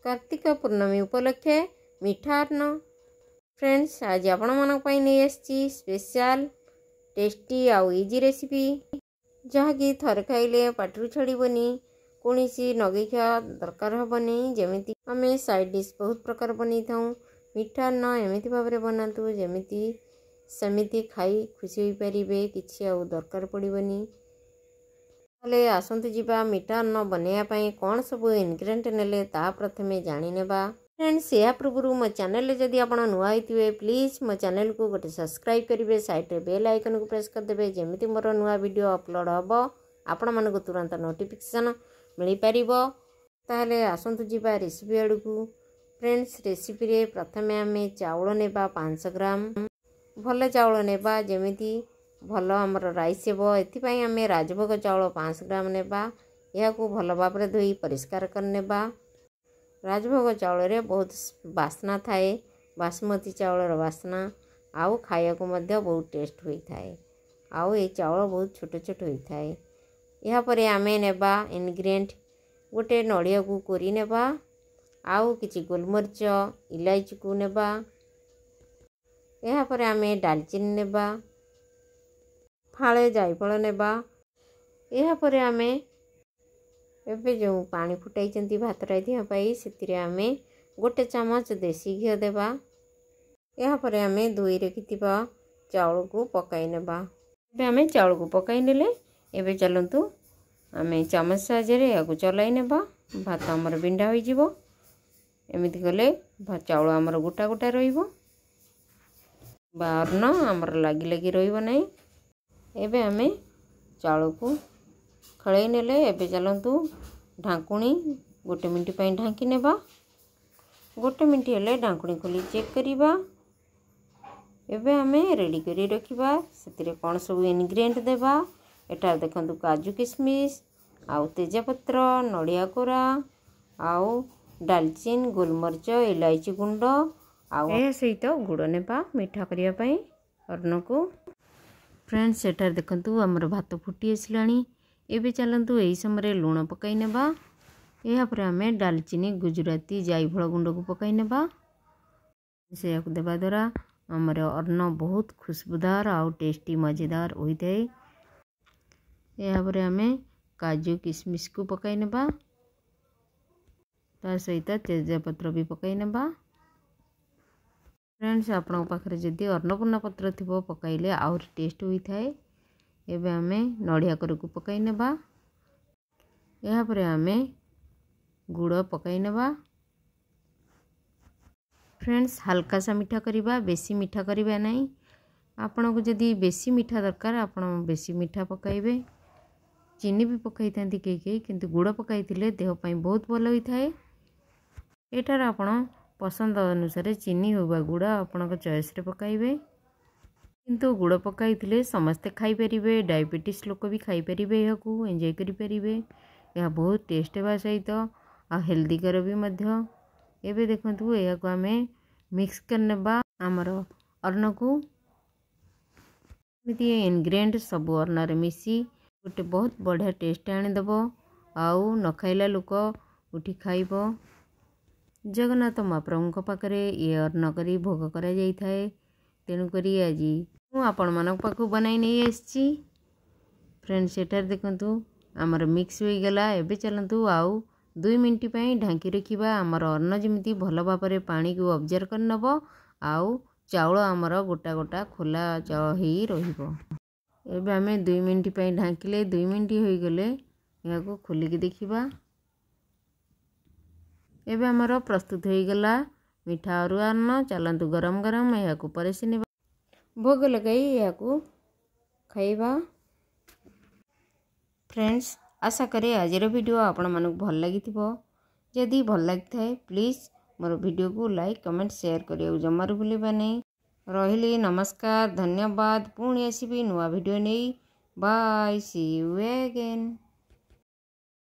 कार्तिक पूर्णमी उपलक्षे मिठा अन्न। फ्रेंड्स आज आपण मानक पई नै आछि स्पेशल टेस्टी आउ इजी रेसिपी जहाँकि थर खाइले पाटरू छड़बनी कौन सी नगेखा दरकार हेनी। जमी आम साइड डिश बहुत प्रकार बन था मिठा अन्न एमती भाव में बनातु जमी सेमती खाई खुशी हो पारे किसी आउ दरकार पड़ोनी। ताले आसतु जीवा मिठा अन्न बनवाई कौन सब इनग्रेडिएंट नेले ता प्रथमे जानिनेबा। फ्रेंड्स या पूर्व मो चैनल जदि आप नुआ होते प्लीज मो चैनल को गोटे सब्सक्राइब करेंगे साइड रे बेल आइकन को प्रेस करदे जमी मोर नुआ वीडियो अपलोड हम आपण मानक तुरंत नोटिफिकेशन मिल पार। ताहले आसतु जीवा रेसिपी आड़ को। फ्रेंड्स रेसिपी रे प्रथमे आम चाउल नेबा 500 ग्राम भल चाउल नेबा जमीती भल आमर राइस हेबो। एथिपाई आम राजभोग चाउल 500 ग्राम नेबा या भल भाव में धोई परिष्कार करनेबा। राजभोग चाउल रे बहुत बास्ना थाए बासमती चाउलर बास्ना आउ खाया को मध्य बहुत टेस्ट होता है। आउ ये चाउल बहुत छोट छोट होता है। या परे आमे नेबा इनग्रेडिएंट गोटे नड़िया को कोरी नेबा आउ किछि गोलमरिच इलायची को नेबा। या परे आमे दालचीनी नेबा फाळे जायफल नेबा। या परे आमे एबे जो पानी फुटाई भात राई से आमे गोटे चमच देसी घी देबा। या परे आमे धोई रखिथिबा चाउल को पकाई नेबा। एबे आमे चाउल को पकाई नेले एबे चलंतु आमे चमच साहाय्य या चलाई नेबा। भात हमर बिंडा होई जिवो एमिति गले चाउल हमर गोटा गोटा रहिबो बारन हमर लागी लागी रहिबो नै। एबे आमे चाउल को खळै नेले एबे चलंतु ढांकुणी गोटे मिनिट पई ढांकी नेबा। गोटे मिनिट हेले ढांकुणी खोली चेक करिबा। एबे आमे रेडी करी रखिबा सेतिरे कोन सब इनग्रेडिएंट देबा। एटा देखंतु काजू किशमिश आउ तेजपत्र नड़िया कोरा आउ दालचीन गोलमरिच इलायची गुंड आउ ए सहित गुड़ नेबा मिठा करिया पई अन्न को। फ्रेंड्स एटार देखंतु हमर भात फुटी आसलानी। एबे चलंतु एही समय लूण पकाई नेबा। या पर आमे दालचीनी गुजराती जायफल गुंड को पकाई नेबा। से देवा द्वारा हमर अन्न बहुत खुशबूदार आउ टेस्टी मजेदार होता है। या पर आमे काजू किशमिश को पकाई नेबा ता सहित तेजपत्र भी पकाई नेबा। फ्रेंड्स आपण पाखरे जदि अन्नपूर्णा पत्र थिबो पकाइले आउर टेस्ट होता है। एबे आमे नड़िया कोर को पकाई नेबा। या परे आमे गुड़ पकाई नेबा। फ्रेंड्स हल्का सा मीठा करिबा बेसी मीठा करिबा नहीं। आपण को जदि बेसी मीठा दरकार आपण बेसी मीठा पकाइबे। चीनी भी पकाई थांती के किंतु गुड़ पकाई थिले देह पई बहुत भल होई थाए। एटार आपण पसंद अनुसार चीनी होबा गुड़ आपण को चॉइस रे पकाइबे। किंतु गुड़ पकाई थिले समस्ते खाई परिबे डायबिटीज लोक भी खाई परिबे या को एंजॉय करि परिबे। यह बहुत टेस्ट हेबा सहित आ हेल्दी कर भी मध्य। एबे देखंतु या को आमे मिक्स करनेबा हमर अन्न को। मिति इनग्रेडिएंट सब अन्न रे मिसी गोटे बहुत बढ़िया टेस्ट आनी देबो आउ न खाइला लोक उठी खाइबो। जगन्नाथ महाप्रभु पाखरे ये अन्न करी भोग करा जाई थाए। तेणु करी आज मु आपण मानक पाखु बनाई नै आछि। फ्रेंड्स एटार देखंतु हमर मिक्स होई गला। एबे चलंतु आउ 2 मिनिट पई ढांकी रखिबा। हमर अन्न जेमिति भल भाव में पानी को ऑब्जर्व कर नबो आउ चाउल हमर गोटा गोटा खोला ही रहिबो। एबे आमे 2 मिनिट पई ढांकिले 2 मिनिट होई गले या को खोली के देखिबा। एबे हमर प्रस्तुत होई गला मिठा अरुआ अन्न। चलंतु गरम गरम या को परेसी नेबा भोग लगाई या को खाइबा। फ्रेंड्स आशा करे आज वीडियो आपण मानक भल लगी थिबो। जदि भल लगता है प्लीज मोर वीडियो को लाइक कमेंट शेयर करियो जमार भूलिबा नहीं। रहिली नमस्कार धन्यवाद। पुणी आसीबी नुआ वीडियो नहीं। Bye see you again.